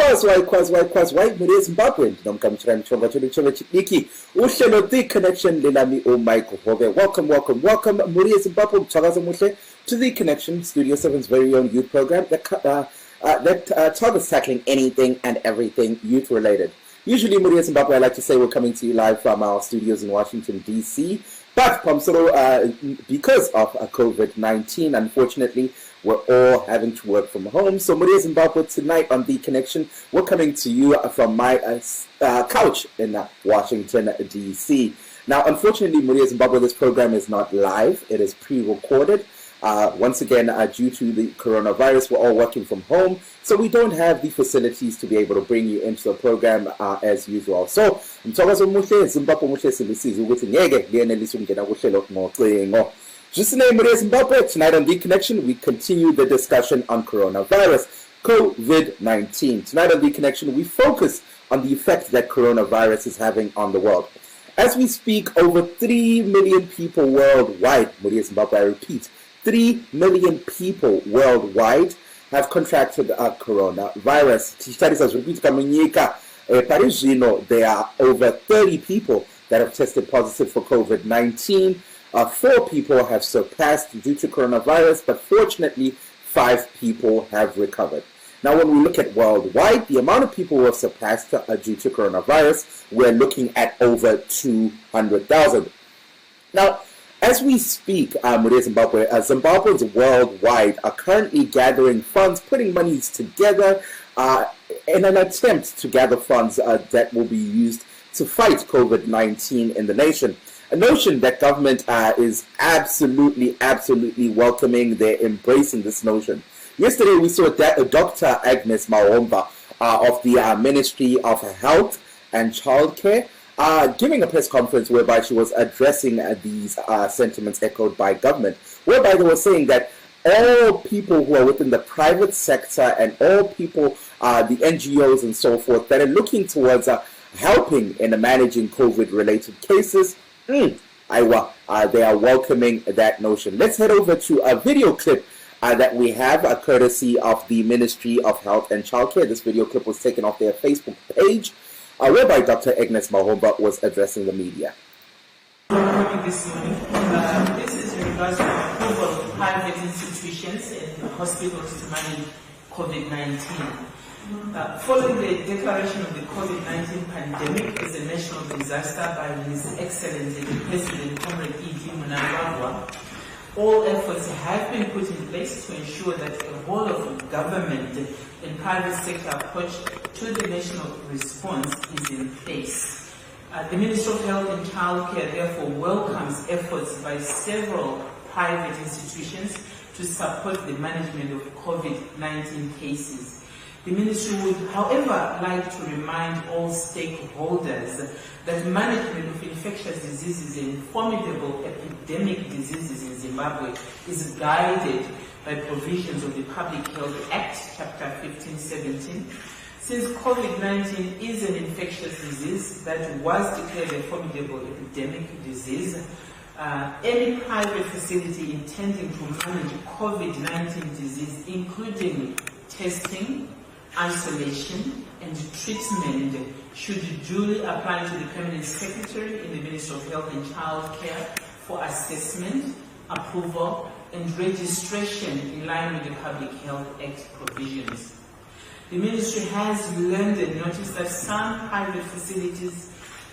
Why muri Zimbabwe ndinomuka Muchirongwa chedu chidiki uhlelo the connection lelami Michael Hove. Welcome muri Zimbabwe mthakazo muhle to the connection Studio 7's very own youth program that targets tackling anything and everything youth related. Usually muri Zimbabwe I like to say we're coming to you live from our studios in Washington DC, but because of COVID-19 unfortunately we're all having to work from home. So muri Zimbabwe tonight on The Connection, we're coming to you from my couch in Washington, D.C. Now, unfortunately, muri Zimbabwe, this program is not live. It is pre-recorded. Once again, due to the coronavirus, we're all working from home. So we don't have the facilities to be able to bring you into the program as usual. So, just the name of Zimbabwe. Tonight on The Connection, we continue the discussion on coronavirus, COVID-19. Tonight on The Connection, we focus on the effect that coronavirus is having on the world. As we speak, over 3 million people worldwide, Zimbabwe, I repeat, 3 million people worldwide have contracted coronavirus. There are over 30 people that have tested positive for COVID-19. 4 people have surpassed due to coronavirus, but fortunately, 5 people have recovered. Now, when we look at worldwide, the amount of people who have surpassed due to coronavirus, we're looking at over 200,000. Now, as we speak, Zimbabwe, Zimbabweans worldwide are currently gathering funds, putting monies together in an attempt to gather funds that will be used to fight COVID-19 in the nation. A notion that government is absolutely welcoming. They're embracing this notion. Yesterday, we saw Dr. Agnes Mahomba of the Ministry of Health and Childcare giving a press conference whereby she was addressing these sentiments echoed by government, whereby they were saying that all people who are within the private sector and all people, the NGOs and so forth, that are looking towards helping in managing COVID-related cases, they are welcoming that notion. Let's head over to a video clip that we have, courtesy of the Ministry of Health and Childcare. This video clip was taken off their Facebook page, whereby Dr. Agnes Mahomba was addressing the media. This morning, this is in regards to approval of private institutions and hospitals to manage COVID-19. Following the declaration of the COVID-19 pandemic as a national disaster by His Excellency the President Comrade Muchirongwa, all efforts have been put in place to ensure that the whole of government and private sector approach to the national response is in place. The Ministry of Health and Childcare therefore welcomes efforts by several private institutions to support the management of COVID-19 cases. The Ministry would, however, like to remind all stakeholders that management of infectious diseases and formidable epidemic diseases in Zimbabwe is guided by provisions of the Public Health Act, Chapter 1517. Since COVID-19 is an infectious disease that was declared a formidable epidemic disease, any private facility intending to manage COVID-19 disease, including testing, isolation, and treatment, should duly apply to the Permanent Secretary in the Ministry of Health and Childcare for assessment, approval, and registration in line with the Public Health Act provisions. The Ministry has learned and noticed that some private facilities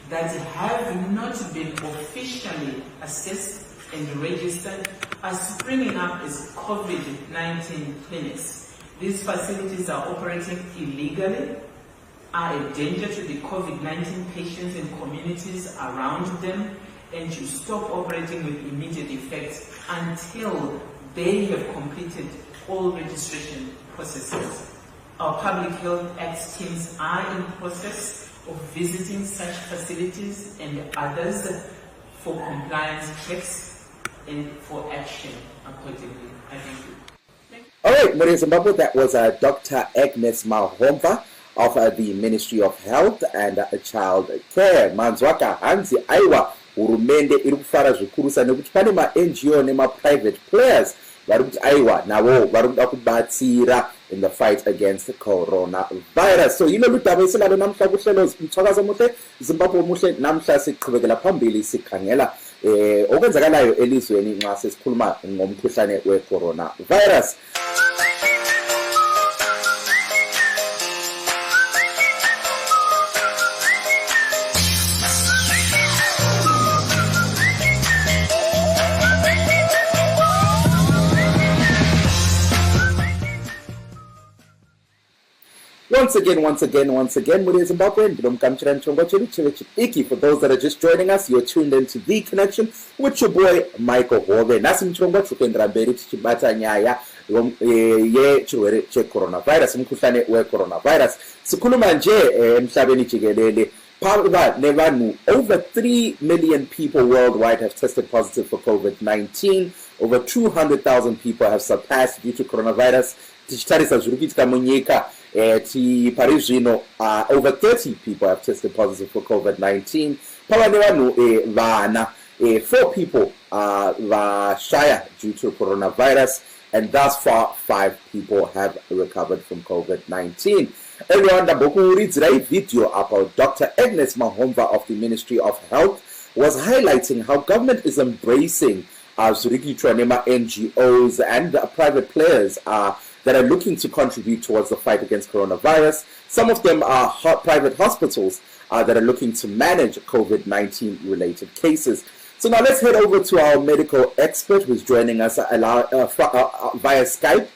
that have not been officially assessed and registered are springing up as COVID-19 clinics. These facilities are operating illegally, are a danger to the COVID-19 patients and communities around them, and should stop operating with immediate effect until they have completed all registration processes. Our Public Health Act teams are in process of visiting such facilities and others for compliance checks and for action accordingly. I thank you. All right, muri Zimbabwe, that was Dr. Agnes Mahomba of the Ministry of Health and Child Care. Manzwaka hanzi aiwa hurumende iri kufara zvikurusa nekuti pane ma NGO nema private players vari kuti aiwa navo vari kuda kubatsira in the fight against coronavirus. So yilolu daba esilalo namhla kuhlelo umthakazo omuhle Zimbabwe omuhle namhla siqhubekela phambili sikhangela okwenzakalayo elizweni nxa sesikhuluma ngomkhuhlane we-coronavirus. Once again, with Zimbabwe, for those that are just joining us, you're tuned into The Connection with your boy, Michael Hove. Nasi Muchirongwa, tukendra mberi tichibata nyaya cheCoronavirus, mkhuhlane we-coronavirus. Sikhuluma nje emhlabeni jikelele. Over 3 million people worldwide have tested positive for COVID-19. Over 200,000 people have surpassed due to coronavirus. Tichitarisa zvirukuitika munyika. Over 30 people have tested positive for COVID-19. 4 people vashaya due to coronavirus, and thus far 5 people have recovered from COVID-19. Earlier on, the video about Dr. Agnes Mahomva of the Ministry of Health was highlighting how government is embracing NGOs and private players that are looking to contribute towards the fight against coronavirus. Some of them are private hospitals that are looking to manage COVID-19 related cases. So now let's head over to our medical expert who's joining us via Skype.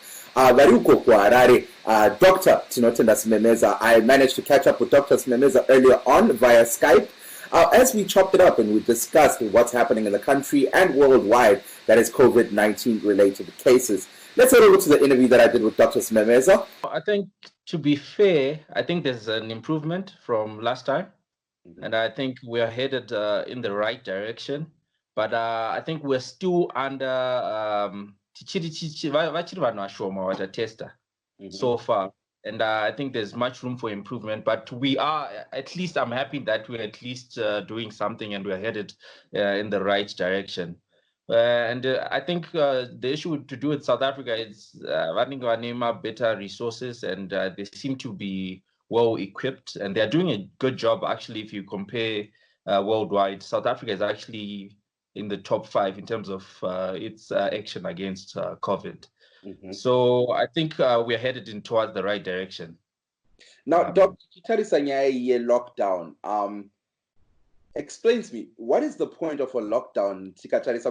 Dr. Tinotenda Simemeza. I managed to catch up with Dr. Simemeza earlier on via Skype. As we chopped it up and we discussed what's happening in the country and worldwide that is COVID-19 related cases. Let's head over to the interview that I did with Dr. Simemeza. I think, to be fair, I think there's an improvement from last time. And I think we're headed in the right direction. But I think we're still under so far. And I think there's much room for improvement. But we are, at least I'm happy that we're at least doing something and we're headed in the right direction. I think the issue to do with South Africa is running better resources, and they seem to be well equipped, and they're doing a good job. Actually, if you compare worldwide, South Africa is actually in the top 5 in terms of its action against COVID. So I think we're headed in towards the right direction. Now, Dr. Kutarisa lockdown. Explain to me, what is the point of a lockdown?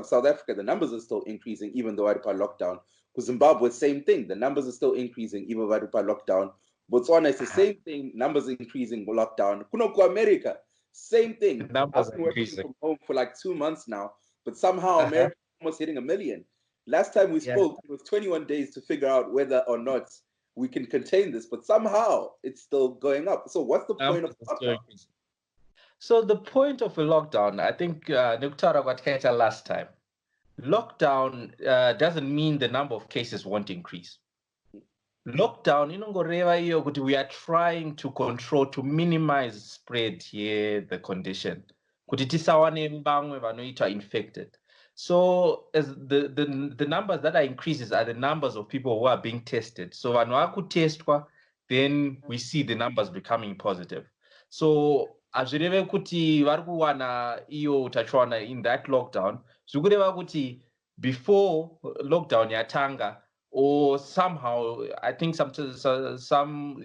South Africa, the numbers are still increasing, even though we're lockdown. Zimbabwe, same thing. The numbers are still increasing, even though we're lockdown. Botswana, it's the same thing. Numbers increasing, lockdown. Kunoku, America, same thing. Numbers I've been working from home for like 2 months now, but somehow America is almost hitting 1 million. Last time we spoke, it was 21 days to figure out whether or not we can contain this, but somehow it's still going up. So what's the point of lockdown? So the point of a lockdown, I think Nukutara got last time. Lockdown doesn't mean the number of cases won't increase. Lockdown, we are trying to control, to minimize spread here, the condition. Infected. So as the numbers that are increases are the numbers of people who are being tested. So when test, then we see the numbers becoming positive. So azvireve kuti vari kuwana iyo utachiwana in that lockdown zvikureva kuti before lockdown yatanga, or somehow I think some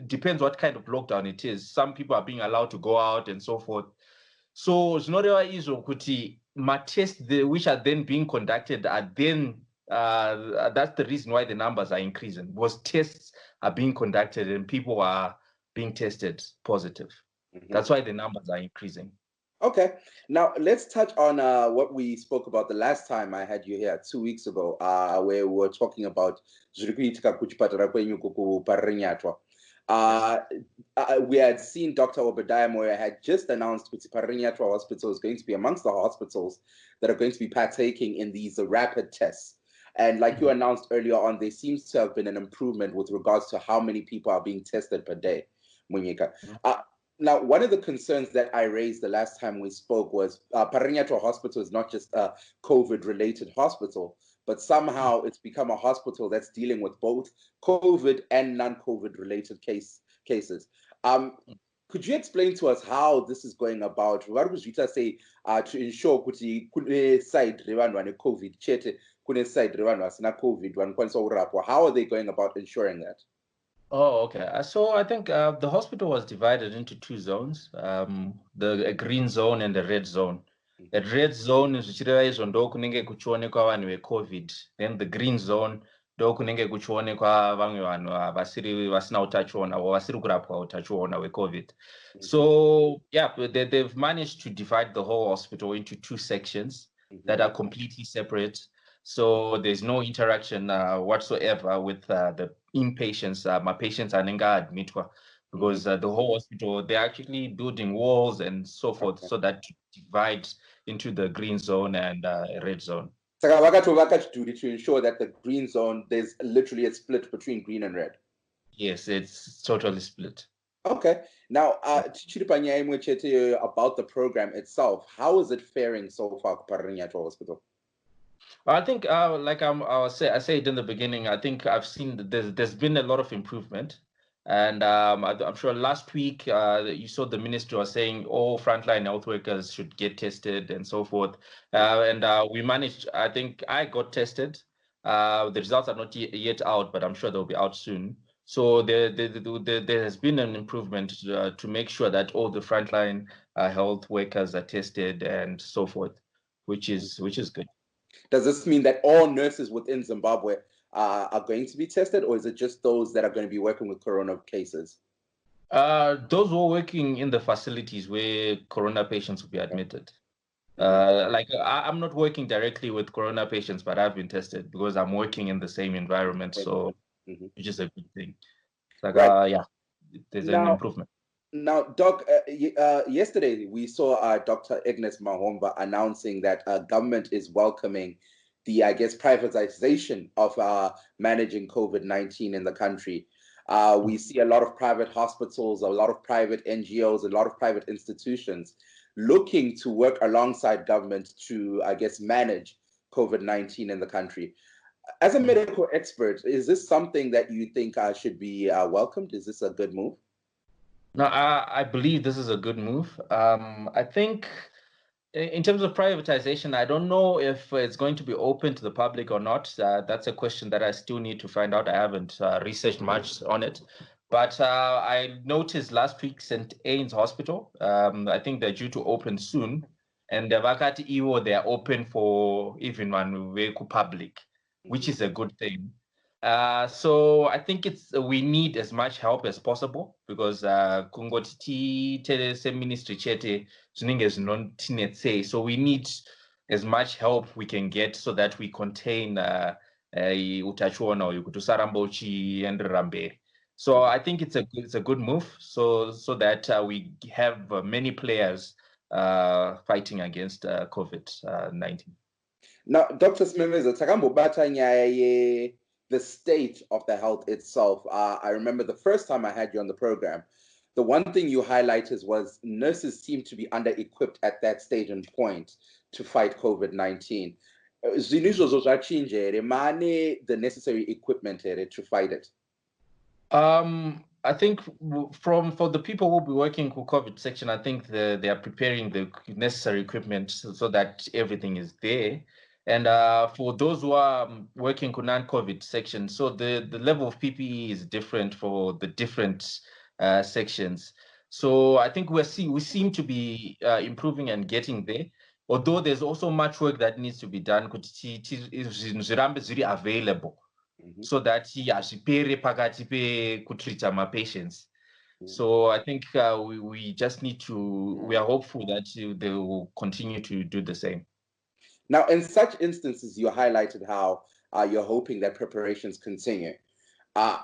depends what kind of lockdown it is. Some people are being allowed to go out and so forth. So zvinoreva izvo kuti tests which are then being conducted are then that's the reason why the numbers are increasing, because tests are being conducted and people are being tested positive. That's why the numbers are increasing. Okay. Now, let's touch on what we spoke about the last time I had you here 2 weeks ago, where we were talking about we had seen Dr. Obadiah Moya had just announced that Parinyatwa Hospital is going to be amongst the hospitals that are going to be partaking in these rapid tests. And like you announced earlier on, there seems to have been an improvement with regards to how many people are being tested per day. Munyika. Now, one of the concerns that I raised the last time we spoke was Parinyatwa Hospital is not just a COVID-related hospital, but somehow it's become a hospital that's dealing with both COVID and non-COVID related cases. Could you explain to us how this is going about? What would you say to ensure kuti kune side revanhu vane COVID cheThe, kune side revanhu vasina COVID vanokwanisa kurapwa? How are they going about ensuring that? Oh, okay. So I think the hospital was divided into two zones, a green zone and a red zone. A red zone is zvichireva izvo ndo kunenge kuchionekwa vanhu veCOVID. Then the green zone ndo kunenge kuchionekwa vamwe vanhu vasina utachiona or vasiri kurapwa utachiona hweCOVID. So yeah, they've managed to divide the whole hospital into two sections that are completely separate. So there's no interaction whatsoever with the inpatients. My patients are admitted because the whole hospital, they're actually building walls and so forth, so that to divide into the green zone and red zone. To ensure that the green zone, there's literally a split between green and red. Yes, it's totally split. Okay. Now, cheThe, about the program itself, how is it faring so far at hospital? I think, like I said in the beginning, I think I've seen that there's been a lot of improvement, and I'm sure last week you saw the minister was saying all frontline health workers should get tested and so forth, and we managed. I think I got tested. The results are not yet out, but I'm sure they'll be out soon. So there has been an improvement to make sure that all the frontline health workers are tested and so forth, which is good. Does this mean that all nurses within Zimbabwe are going to be tested, or is it just those that are going to be working with corona cases? Those who are working in the facilities where corona patients will be admitted. Like I'm not working directly with corona patients, but I've been tested because I'm working in the same environment, so which is a good thing. Like yeah, there's an improvement. Now, Doc, yesterday we saw Dr. Agnes Mahomba announcing that government is welcoming the, I guess, privatization of managing COVID-19 in the country. We see a lot of private hospitals, a lot of private NGOs, a lot of private institutions looking to work alongside government to, I guess, manage COVID-19 in the country. As a medical expert, is this something that you think should be welcomed? Is this a good move? No, I believe this is a good move. I think in terms of privatization, I don't know if it's going to be open to the public or not. That's a question that I still need to find out. I haven't researched much on it. But I noticed last week St. Anne's Hospital, I think they're due to open soon. And the Vakati Iwo, they're open for even one way public, which is a good thing. So I think we need as much help as possible because kungoti ministry cheThe zvinenge say. So we need as much help we can get so that we contain utachiona uyu kuti usaramba uchienderera mberi. So I think it's a good move so that we have many players fighting against COVID-19. Now, Dr. Smemeza, takambobata nyaya the state of the health itself. I remember the first time I had you on the program, the one thing you highlighted was nurses seem to be under-equipped at that stage and point to fight COVID-19. The necessary equipment to fight it? I think for the people who will be working with COVID section, I think they are preparing the necessary equipment so that everything is there. And for those who are working with non-COVID section, so the level of PPE is different for the different sections. So I think we seem to be improving and getting there. Although there's also much work that needs to be done, available, so that could treat my patients. So I think we just need to. We are hopeful that they will continue to do the same. Now, in such instances, you highlighted how you're hoping that preparations continue.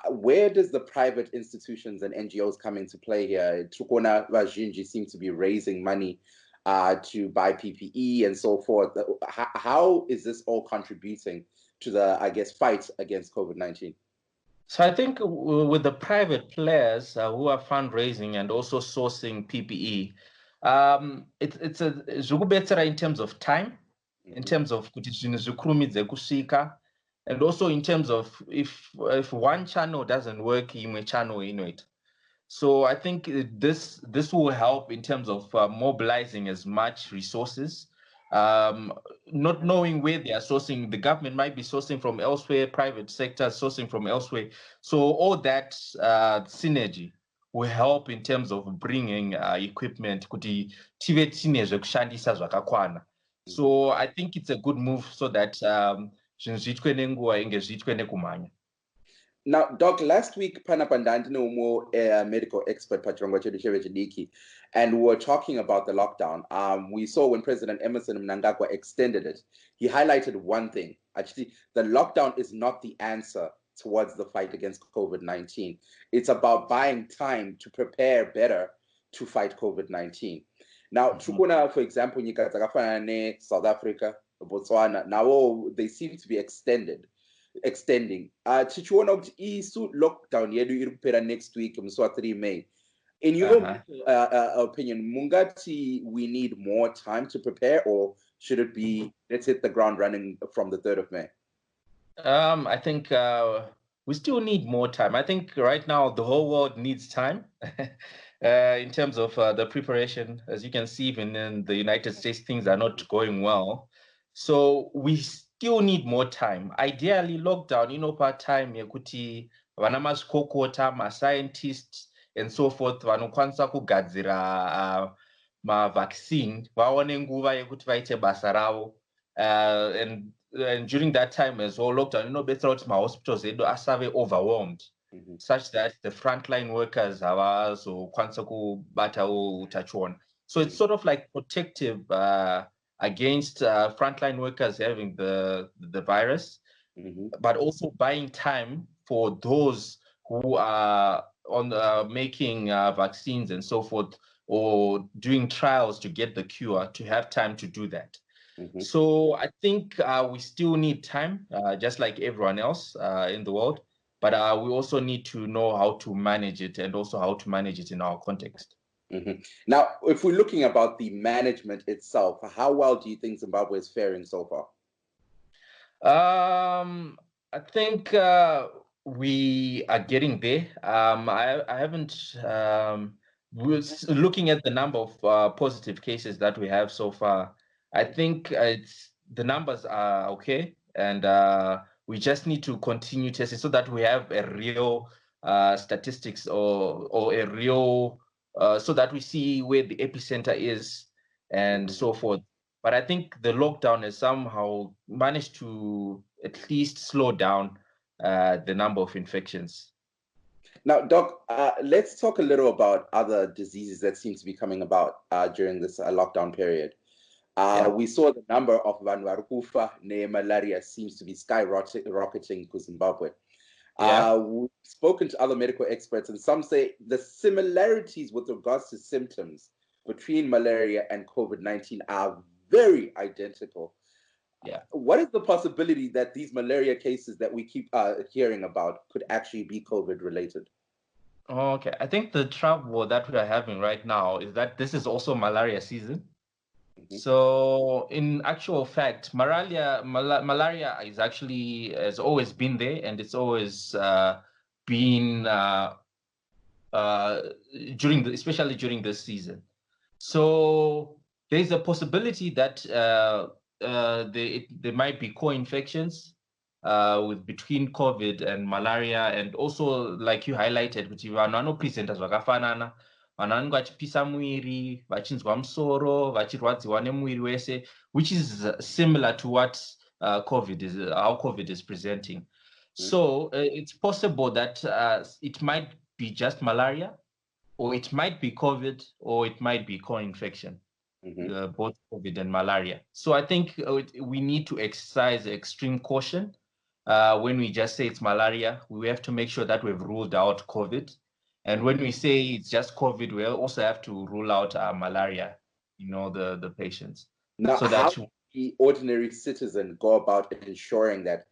Where does the private institutions and NGOs come into play here? Tukona Vazhinji seem to be raising money to buy PPE and so forth. How is this all contributing to the, I guess, fight against COVID-19? So I think with the private players who are fundraising and also sourcing PPE, it's better in terms of time. in terms of kuti zvinhu zvikurumidze kusvika, and also in terms of if one channel doesn't work, imwe channel inoita. So I think this will help in terms of mobilizing as much resources, not knowing where they are sourcing. The government might be sourcing from elsewhere, private sector sourcing from elsewhere. So all that synergy will help in terms of bringing equipment kuti tive tine zvekushandisa zvakakwana. So I think it's a good move so that zvinhu zviitwe nenguva inge zviitwe nekumhanya. Now, Doc, last week, Panapandantino more medical expert Muchirongwa chedu chevechidiki, and we were talking about the lockdown. We saw when President Emerson Mnangagwa extended it, he highlighted one thing. Actually, the lockdown is not the answer towards the fight against COVID-19. It's about buying time to prepare better to fight COVID-19. Now, Chukuna, for example, South Africa, Botswana, now they seem to be extending. Tichiona kuti isu lockdown yedu iri kupera next week musi wa3 May. In your opinion, mungati we need more time to prepare, or should it be let's hit the ground running from the 3rd of May? I think we still need more time. I think right now the whole world needs time in terms of the preparation. As you can see, even in the United States, things are not going well. So we still need more time. Ideally, lockdown, part-time, yekuti vana mazvikokota, ma-scientists, and so forth, vanokwanisa kugadzira ma-vaccine, vaone nguva yekuti vaite basa ravo. And during that time as well, lockdown, betsera kuti ma-hospitals edu asave overwhelmed, such that the frontline workers havazokwanisa kubatawo utachiona. So it's sort of like protective against frontline workers having the virus, but also buying time for those who are on making vaccines and so forth, or doing trials to get the cure, to have time to do that. So I think we still need time, just like everyone else in the world, but we also need to know how to manage it, and also how to manage it in our context. Now, if we're looking about the management itself, how well do you think Zimbabwe is faring so far? I think we are getting there. I haven't. We're looking at the number of positive cases that we have so far. I think the numbers are okay, and we just need to continue testing so that we have a real statistics or a real. So that we see where the epicenter is and so forth. But I think the lockdown has somehow managed to at least slow down the number of infections. Now, Doc, let's talk a little about other diseases that seem to be coming about during this lockdown period. We saw the number of vanhu vari kufa malaria seems to be skyrocketing to Zimbabwe. We've spoken to other medical experts, and some say the similarities with regards to symptoms between malaria and COVID-19 are very identical. What is the possibility that these malaria cases that we keep hearing about could actually be COVID related? Okay, I think the trouble that we are having right now is that this is also malaria season. So in actual fact, malaria is actually has always been there, and it's always been especially during this season. So there's a possibility that there might be co-infections between COVID and malaria, and also like you highlighted, kuti vanhu vanopresenta zvakafanana. Vanhu vanenge vachipisa muiri, vachinzwa musoro, vachirwadziwa nemuiri wese, which is similar to what how COVID is presenting. So it's possible that it might be just malaria, or it might be COVID, or it might be co-infection, both COVID and malaria. So I think we need to exercise extreme caution when we just say it's malaria. We have to make sure that we've ruled out COVID. And when we say it's just COVID, we also have to rule out malaria, the patients. Now, so how does the ordinary citizen go about ensuring that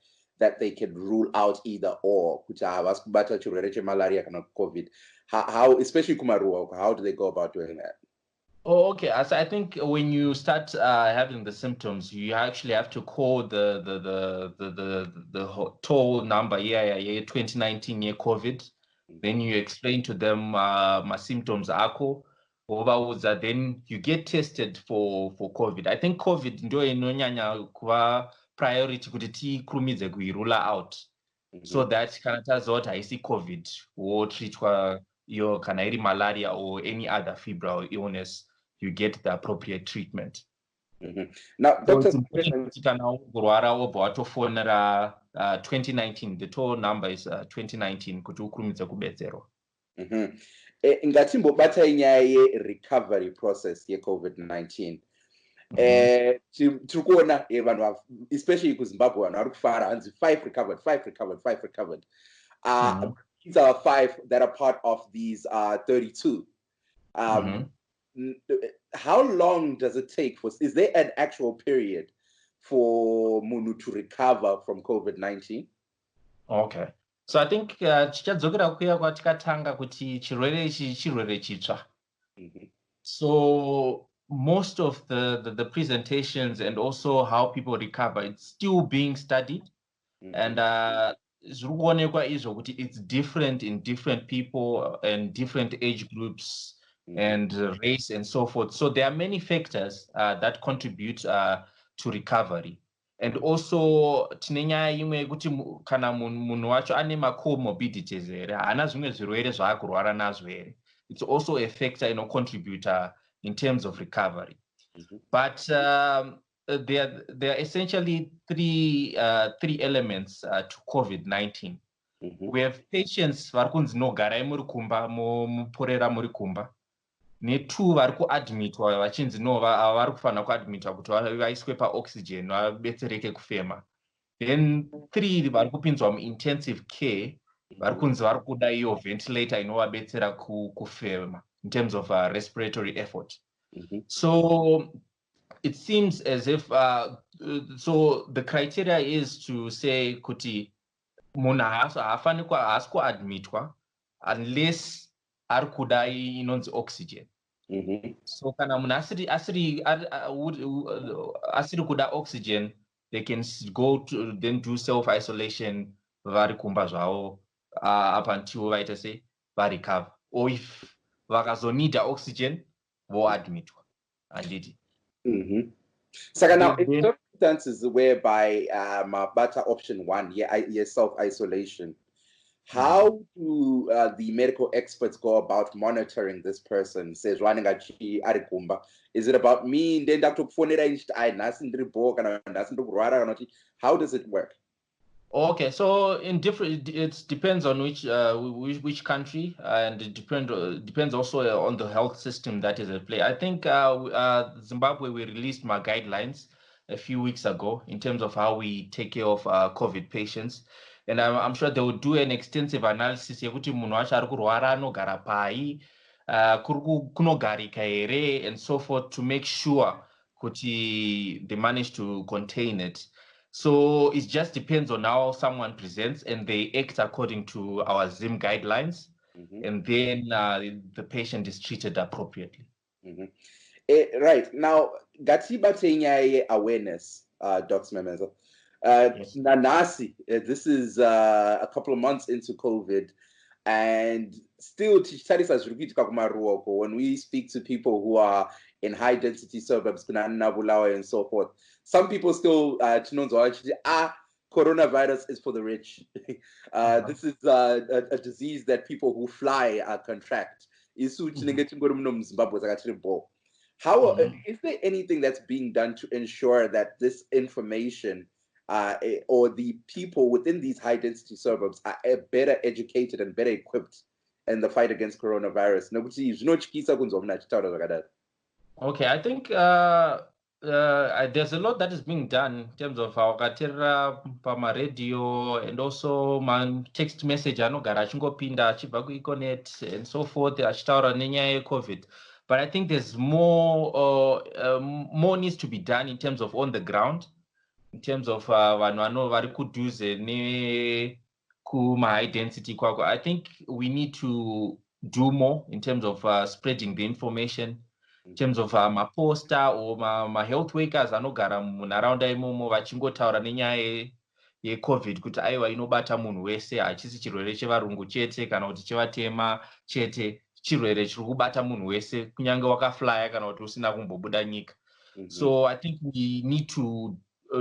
they can rule out either or? Malaria and COVID. How, especially Kumaruwa, how do they go about doing that? Oh, okay. As I think when you start having the symptoms, you actually have to call the toll number. Yeah, 2019 year COVID. Then you explain to them my symptoms ako. Then you get tested for COVID. I think COVID ndio inonyanya kuva priority kuti tikurumidze kuirula out. So that kana tazoti haisi COVID wotreatwa iyo kana iri malaria or any other febrile illness, you get the appropriate treatment. Now, So Dr. it's important kuti kana urwara wobva watofonera 2019, the toll number is 2019 kuti ukurumidze kubetserwa. Ngatimbobata inyaya ye-recovery process ye-COVID-19. Tiri kuona vanhu especially kuZimbabwe vanhu vari kufara hanzi 5 recovered. These are 5 that are part of these 32. How long does it take is there an actual period for munhu to recover from COVID-19? Okay. So I think chichadzokera kuya kwatikatanga kuti chirwere ichi chirwere chitsva. So most of the presentations and also how people recover, it's still being studied. And it's different in different people and different age groups and race and so forth. So there are many factors that contribute to recovery. And also tinenya imwe kuti kana munhu wacho ane comorbidities here hana zvimwe zvirwere zvaakurwara nazvo here. It's also a factor contributor in terms of recovery. But there are essentially three elements to COVID-19. We have patients vari kunzi nogarai muri kumba muporera muri kumba, ne2 vari kuadmitwa vachinzi no vari kufanira kuadmitwa kuti vaiswe paoxygen vabetsereke kufema. Then 3 vari kupinzwa muintensive care vari kunzi vari kuda iyo ventilator inovabetsera kufema in terms of respiratory effort. So it seems as if so the criteria is to say kuti munhu haasi kuadmitwa unless ari kuda inonzi oxygen. So kana munhu asiri kuda oxygen, they can go to then do self-isolation vari kumba zvavo up until vaita sei varecover, or if vakazonida oxygen voadmitwa handiti. So now, in circumstances whereby bata option 1, self-isolation, how do the medical experts go about monitoring this person? Says running at arikumba. Is it about me? Then Dr. How does it work? Okay, so it depends on which country, and it depends also on the health system that is at play. I think Zimbabwe, we released my guidelines a few weeks ago in terms of how we take care of COVID patients, and I'm sure they will do an extensive analysis yekuti munhu wacho ari kurwara anogara pai, kunogarika here, and so forth, to make sure kuti they manage to contain it. So it just depends on how someone presents, and they act according to our ZIM guidelines, and then the patient is treated appropriately. Right. Now, Gatibate awareness, Dr. Memenzo. Nanasi, this is a couple of months into COVID, and still when we speak to people who are in high density suburbs and so forth, some people still coronavirus is for the rich. This is a disease that people who fly contract. How is there anything that's being done to ensure that this information or the people within these high density suburbs are better educated and better equipped in the fight against coronavirus? Okay, I think there's a lot that is being done in terms of our radio and also text message anogara achingopinda achibva kuiconet and so forth achitaura nenyaya yeCovid. But I think there's more needs to be done in terms of on the ground, in terms of vanhu vari kudhuze nekuma high density kwako. I think we need to do more in terms of spreading the information in terms of maposta or ma-health workers anogara munharaunda imomo vachingotaura nenyaya yeCovid kuti aiwa inobata munhu wese, hachisi chirwere chevarungu chete kana kuti chevatema chete, chirwere chiri kubata munhu wese kunyange wakaflya kana kuti usina kumbobuda nyika. So I think we need to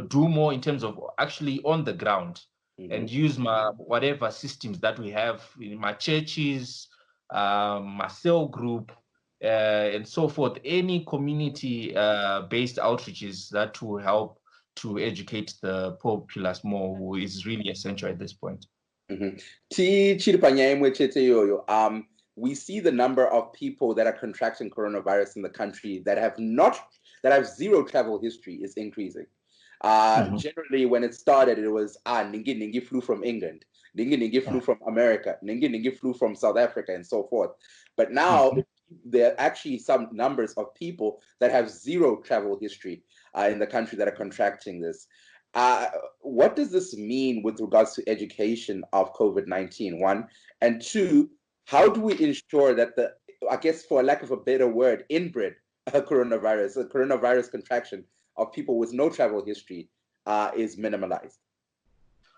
do more in terms of actually on the ground and use whatever systems that we have in my churches, my cell group, and so forth, any community-based outreaches that will help to educate the populace more, who is really essential at this point. We see the number of people that are contracting coronavirus in the country that have zero travel history is increasing. Generally, when it started, it was Ningi flew from England, Ningi flew from America, Ningi flew from South Africa, and so forth. But now there are actually some numbers of people that have zero travel history in the country that are contracting this. What does this mean with regards to education of COVID-19, one? And two, how do we ensure that I guess for lack of a better word, inbred coronavirus contraction of people with no travel history is minimalized?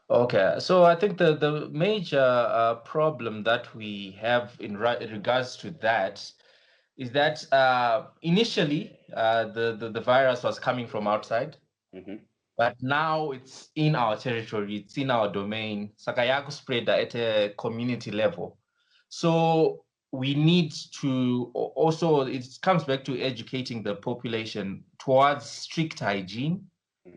Okay, so I think the major problem that we have in regards to that is that initially the virus was coming from outside, but now it's in our territory, it's in our domain. Sakayaku spread at a community level. So we need to also, it comes back to educating the population towards strict hygiene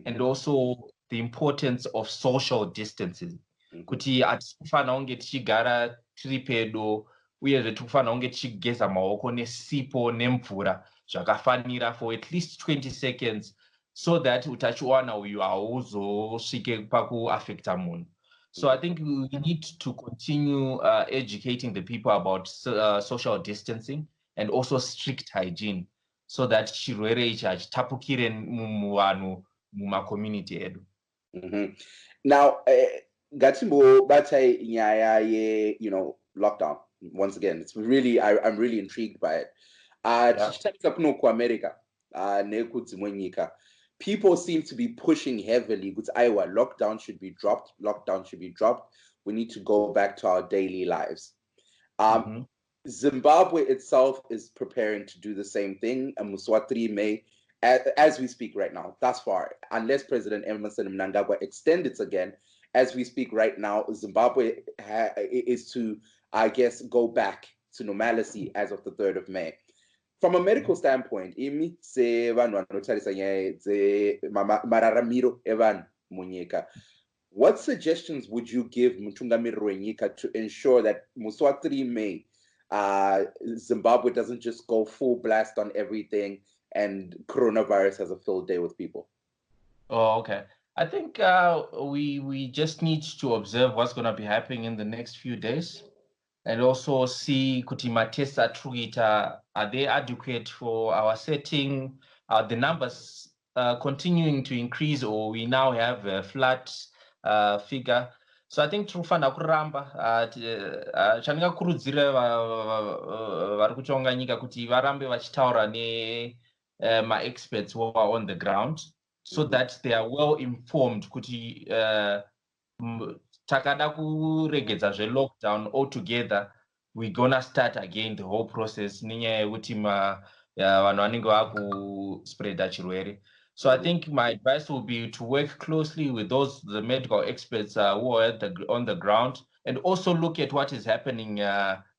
and also the importance of social distancing. Kuti atifana unge tichigara tiri pedo, uyezve tikufana unge tichigeza maoko nesipo nemvura zvakafanira for at least 20 seconds so that utachiwana uyu hauzosvike pakuaffecta munhu. So I think we need to continue educating the people about social distancing and also strict hygiene so that chirwere ichi hachitapukire muvanhu muma-community edu. Now, Gatimbo batai nyaya ye, lockdown. Once again, it's really I'm really intrigued by it. America, people seem to be pushing heavily because lockdown should be dropped. Lockdown should be dropped. We need to go back to our daily lives. Zimbabwe itself is preparing to do the same thing. And Muswatri may, as we speak right now, thus far, unless President Emerson Mnangagwa extends it again, as we speak right now, Zimbabwe is to, I guess, go back to normalcy as of the 3rd of May. From a medical standpoint, what suggestions would you give Mutungamiriro wenyika to ensure that Muswatri May, Zimbabwe doesn't just go full blast on everything and coronavirus has a field day with people? Oh, okay. I think we just need to observe what's going to be happening in the next few days. And also see kuti tests are they adequate for our setting? Are the numbers continuing to increase, or we now have a flat figure? So I think tinofana kuramba chandingakurudzira vari kutonga nyika kuti varambe vachitaura ma-experts who are on the ground so that they are well informed kuti takada kuregedza lockdown altogether, we're gonna start again the whole process nenyaya yekuti vanhu vanenge vakuspreada chirwere. So I think my advice will be to work closely with the medical experts who are on the ground, and also look at what is happening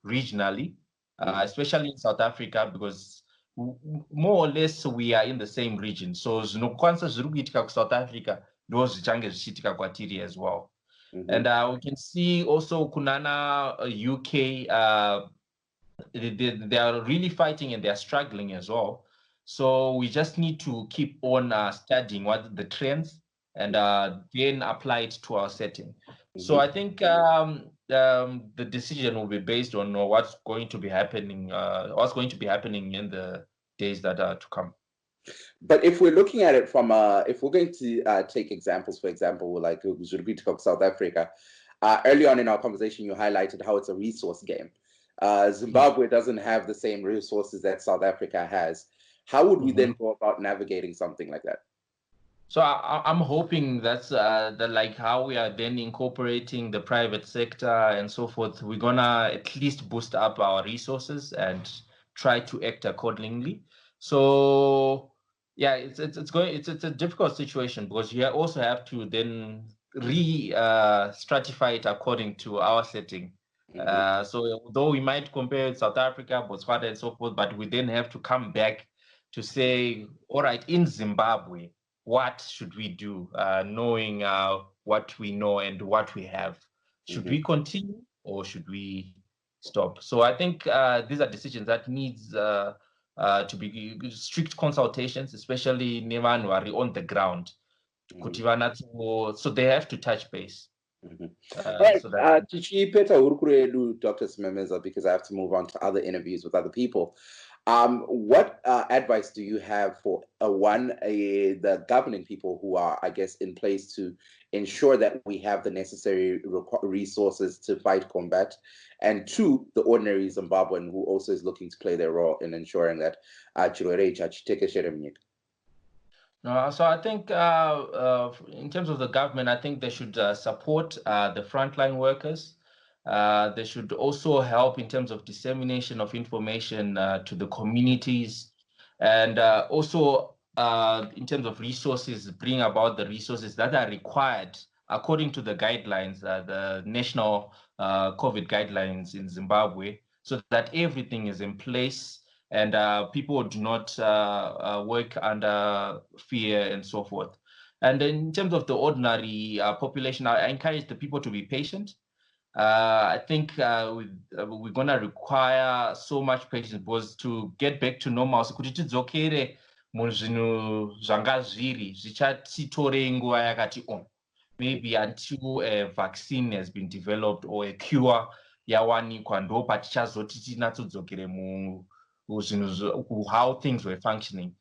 regionally, especially in South Africa, because more or less we are in the same region. So zvinokwanisa zviri kuitika kuSouth Africa ndo zvichange zvichiitika kwatiri as well. And we can see also Kunana, UK, they are really fighting and they are struggling as well. So we just need to keep on studying what the trends and then apply it to our setting. So I think the decision will be based on what's going to be happening in the days that are to come. But if we're looking at it from if we're going to take examples, for example, like South Africa, early on in our conversation, you highlighted how it's a resource game. Zimbabwe doesn't have the same resources that South Africa has. How would we then go about navigating something like that? So I'm hoping that's like how we are then incorporating the private sector and so forth. We're gonna at least boost up our resources and try to act accordingly. So yeah, it's a difficult situation because you also have to then stratify it according to our setting. So although we might compare with South Africa, Botswana, and so forth, but we then have to come back to say, all right, in Zimbabwe, what should we do, knowing what we know and what we have? Should we continue or should we stop? So I think these are decisions that needs to be strict consultations, especially nevanhu vari on the ground. So they have to touch base. Right. Tichipeta hurikuredu, Dr. Simemeza, because I have to move on to other interviews with other people. What advice do you have for the governing people who are, I guess, in place to ensure that we have the necessary resources to fight combat, and two, the ordinary Zimbabwean who also is looking to play their role in ensuring that No, so I think in terms of the government, I think they should support the frontline workers. They should also help in terms of dissemination of information to the communities, and also in terms of resources, bring about the resources that are required according to the guidelines, the national COVID guidelines in Zimbabwe, so that everything is in place and people do not work under fear and so forth. And in terms of the ordinary population, I encourage the people to be patient. I think we're going to require so much patience because to get back to normal, kuti tidzokere muzvinhu zvanga zviri zvichatitore nguva yakati maybe until a vaccine has been developed or a cure yawanikwa ndo patichazoti tinatsodzokere how things were functioning.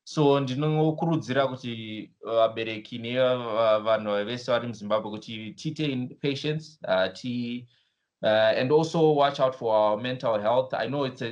So ndinokurudzira kuti vabereki nevanhu vese vari muZimbabwe kuti tiite in patience, and also watch out for our mental health. I know it's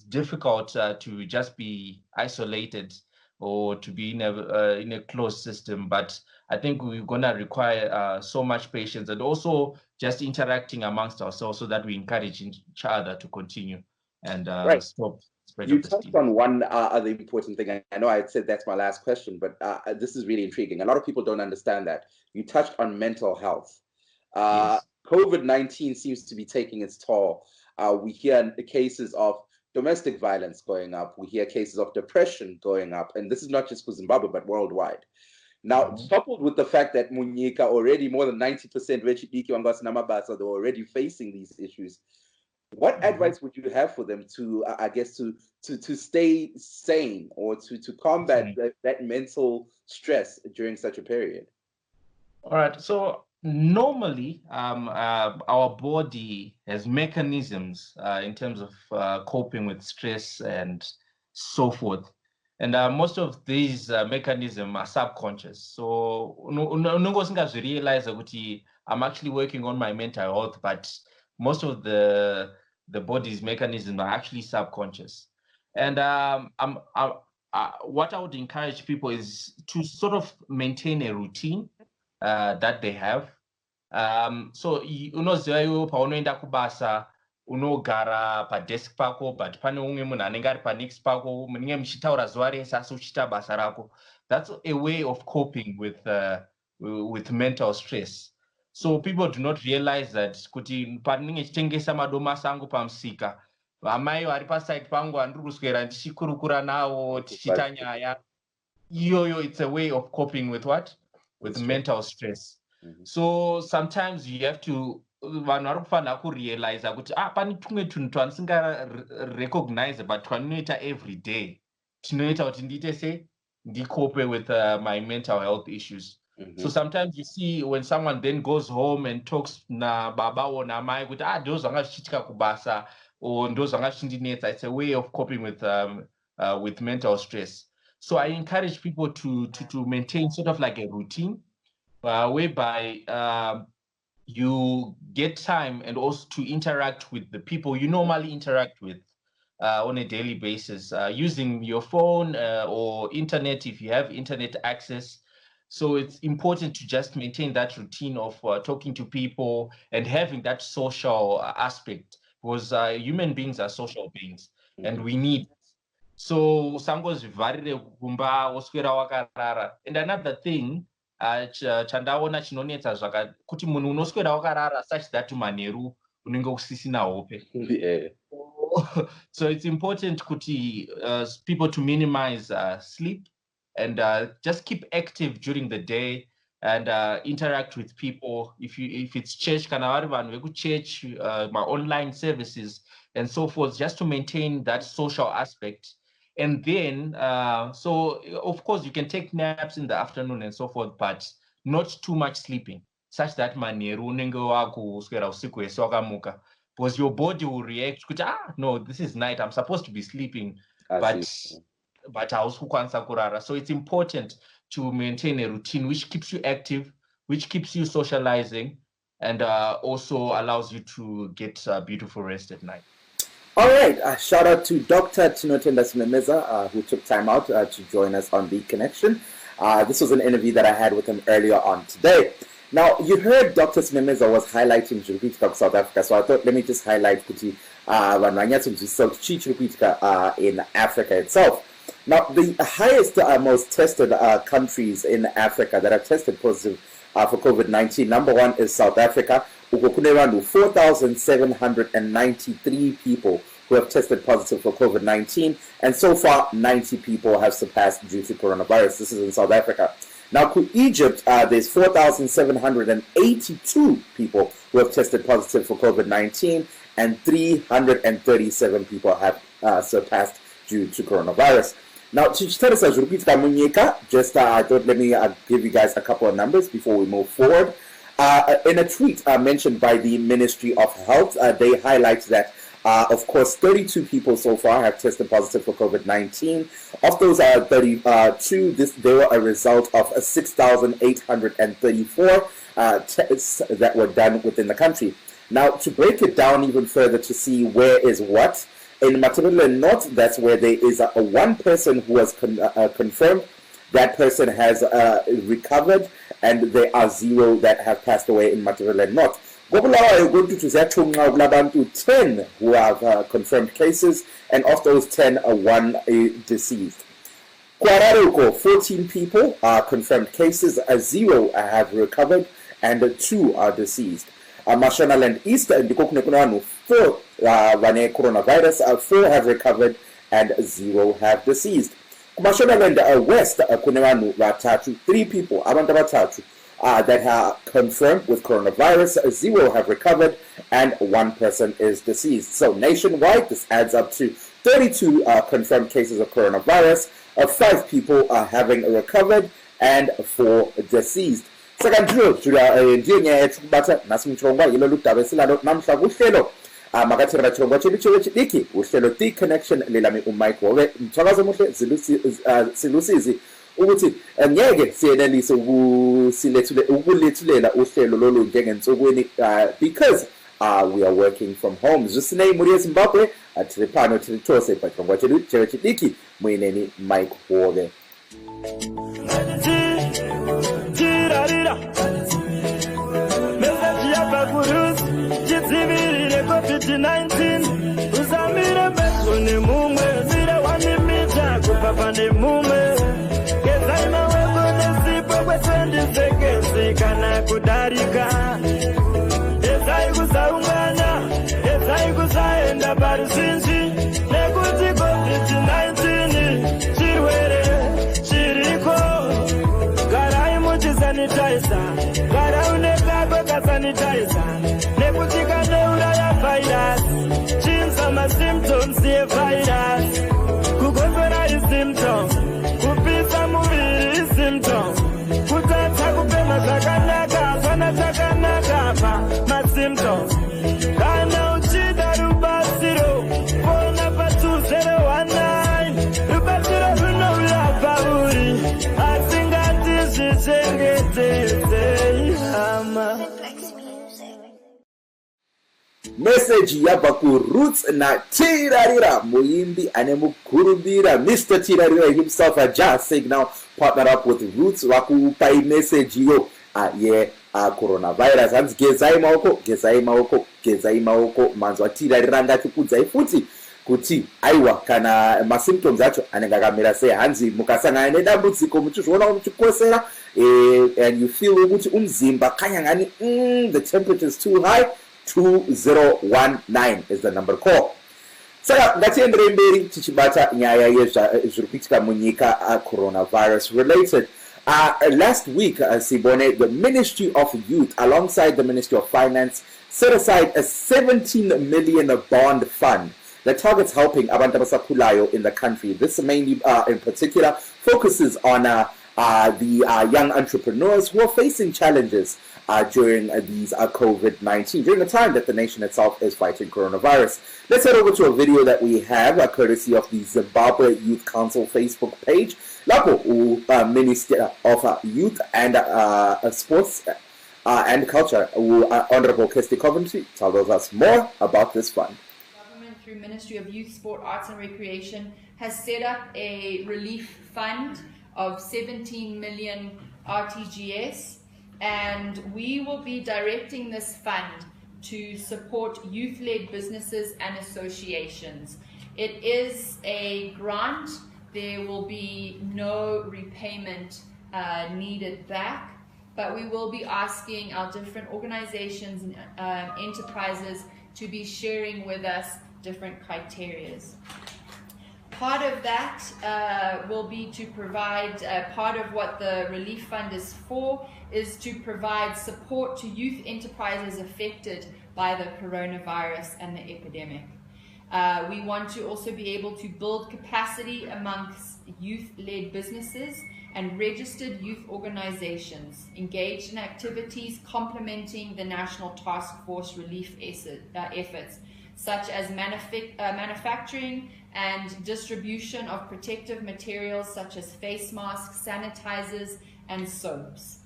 difficult to just be isolated or to be in a closed system, but I think we're going to require so much patience and also just interacting amongst ourselves so that we encourage each other to continue and stop spread You of the touched disease. on one other important thing. I know I said that's my last question, but this is really intriguing. A lot of people don't understand that. You touched on mental health. Yes. COVID-19 seems to be taking its toll. We hear cases of domestic violence going up. We hear cases of depression going up. And this is not just for Zimbabwe, but worldwide. Now, coupled with the fact that Munyika already more than 90% they're already facing these issues, what advice would you have for them to, I guess, to stay sane or to combat that mental stress during such a period? All right. So normally, our body has mechanisms in terms of coping with stress and so forth. And most of these mechanisms are subconscious. So realize that I'm actually working on my mental health, but most of the body's mechanisms are actually subconscious. And what I would encourage people is to sort of maintain a routine that they have. So unoziva iwe paunoenda kubasa unogara padesk pako but pane umwe munhu anenge ari panext pako munenge muchitaura zuva rese asi uchiita basa rako. That's a way of coping with mental stress. So people do not realize that kuti pandinenge chitengesa madomasi angu pamusika vamai vari paside pangu handiri kuswera ndichikurukura navo tichiita nyaya iyoyo. It's a way of coping with what? With mental stress. So sometimes you have to vanhu vari kufanira kurealiza kuti pane tumwe tunhu twandisingarecognize but twandinoita every day tinoita kuti ndiite sei ndikope with my mental health issues. So sometimes you see when someone then goes home and talks nababa or namai kuti ndo zvanga zvichiitika kubasa or ndo zvanga zvichindinetsa. It's a way of coping with mental stress. So I encourage people to maintain sort of like a routine whereby you get time and also to interact with the people you normally interact with. on a daily basis, using your phone or internet if you have internet access. So it's important to just maintain that routine of talking to people and having that social aspect, because human beings are social beings and we need. So usangozvivharire kumba woswera wakarara. And another thing chandaona chinonetsa kuti munhu unoswera wakarara such that manheru unenge usisina hope. So it's important kuti people to minimize sleep and just keep active during the day and interact with people. If it's church, kana vari vanhu vekuchurch, my online services and so forth, just to maintain that social aspect. And then, so of course you can take naps in the afternoon and so forth, but not too much sleeping, such that manheru unenge wakuswera usiku wese wakamuka, because your body will react kuti no, this is night, I'm supposed to be sleeping, but hausi kukwanisa kurara. So it's important to maintain a routine which keeps you active, which keeps you socializing, and also allows you to get beautiful rest at night. All right, shout out to Dr. Tinotenda Simemeza, who took time out to join us on The Connection. This was an interview that I had with him earlier on today. Now, you heard Dr. Simemeza was highlighting Chirupitka South Africa, so I thought let me just highlight Kuti in Africa itself. Now, the highest, most tested countries in Africa that have tested positive for COVID-19, number one is South Africa. 4,793 people who have tested positive for COVID-19, and so far 90 people have surpassed due to coronavirus. This is in South Africa. Now, to Egypt, there's 4,782 people who have tested positive for COVID-19, and 337 people have surpassed due to coronavirus. Now, cheThe Zvirukuitika munyika, just I thought let me give you guys a couple of numbers before we move forward. In a tweet mentioned by the Ministry of Health, they highlight that, of course, 32 people so far have tested positive for COVID-19. Of those 32, they were a result of 6,834 tests that were done within the country. Now, to break it down even further to see where is what, in Muchirongwa North, that's where there is one person who was confirmed. That person has recovered, and there are 0 that have passed away in Muchirongwa North. Gobulawa you're going to 10 who have confirmed cases, and of those 10, 1 is deceased. Kwararuko, 14 people are confirmed cases, 0 have recovered, and 2 are deceased. Mashonaland East and Dikokunekunanu, 4 coronavirus, 4 have recovered, and 0 have deceased. Mashonaland West, Kunewanu Vatatu, 3 people, Abantu Vatatu, that are confirmed with coronavirus, 0 have recovered, and 1 person is deceased. So nationwide, this adds up to 32 confirmed cases of coronavirus, 5 people are having recovered, and 4 deceased. Second drill, ndiyo nyaya yetikubata nasi Muchirongwa ilo lutaba esilalo namhla kuhlelo makathira Chirongwa chelu chidiki uhlelo The Connection lelami uMike Hove. Mthakazo muhle silusizi ukuthi ngeke siyenelise ukulethulela uhlelo lolu njengensukwini because we are working from home. Zwisine muri eZimbabwe atiripano tiritose Chirongwa chelu chidiki mwineni Mike Hove. COVID-19 uzamire beso ne mumwe zire wanimita kupapa ne mumwe kezaina wego nesipo kwesendi sekezi kana kudarika ezai kusaungana ezai kusaenda paruzinji nekuti COVID-19 chirwere chiriko garai muchisanitizer gara unekako kasanitizer nekuti kaneura ya virus chinza masymptoms ye virus kugofera isymptom kupisa muviri isymptom kutatsa kupema zvakanaka zvana chakanaka pa masymptoms kana uchida rubatsiro fona pa2019 rubatsiro runouya pauri asi ngatidzichengetedzei hama. message yabva kuRoots naTirarira muimbi ane mukurumbira Mr. Tirarira himself had just saying now partner up with Roots vakupai message yo coronavirus hanzi gezai maoko manzwa Tirarira ngachikudzai futi kuti aiwa kana masymptoms acho anenge akamira sei hanzi mukasangana nedambudziko muchizviona muchikosera and you feel ukuthi umzimba kanyangani the temperature is too high 2019 is the number call. Saka ngatiendere mberi tichibata nyaya yezviri kuitika munyika coronavirus related. Last week, Sibone, the Ministry of Youth, alongside the Ministry of Finance, set aside a 17 million bond fund that targets helping abantu abasakhulayo in the country. This mainly, in particular, focuses on the young entrepreneurs who are facing challenges during these COVID-19, during the time that the nation itself is fighting coronavirus. Let's head over to a video that we have, courtesy of the Zimbabwe Youth Council Facebook page. Lapo, Minister of Youth and Sports and Culture, Honorable cheThe Coventry, tells us more about this fund. Government, through Ministry of Youth, Sport, Arts and Recreation, has set up a relief fund of 17 million RTGS, and we will be directing this fund to support youth-led businesses and associations. It is a grant. There will be no repayment needed back, but we will be asking our different organizations and enterprises to be sharing with us different criteria. Part of that will be to provide, part of what the relief fund is for, is to provide support to youth enterprises affected by the coronavirus and the epidemic. We want to also be able to build capacity amongst youth-led businesses and registered youth organizations engaged in activities complementing the National Task Force relief efforts, such as manufacturing and distribution of protective materials such as face masks, sanitizers, and soaps.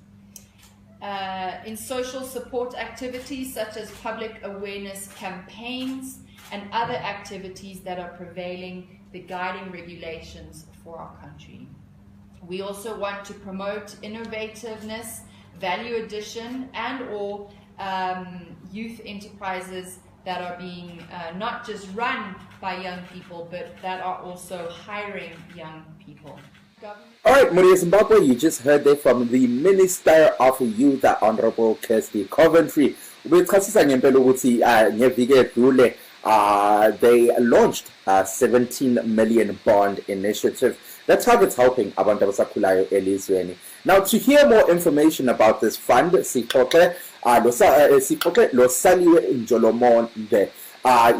In social support activities such as public awareness campaigns and other activities that are prevailing the guiding regulations for our country. We also want to promote innovativeness, value addition, and or youth enterprises that are being not just run by young people, but that are also hiring young people. All right, Maria Zimbabwe, you just heard there from the Minister of Youth, Honorable cheThe Coventry. They launched a 17 million bond initiative that targets helping abantu abasakhulayo elizweni. Now, to hear more information about this fund, sixoxe loSaliwe Njolomonde,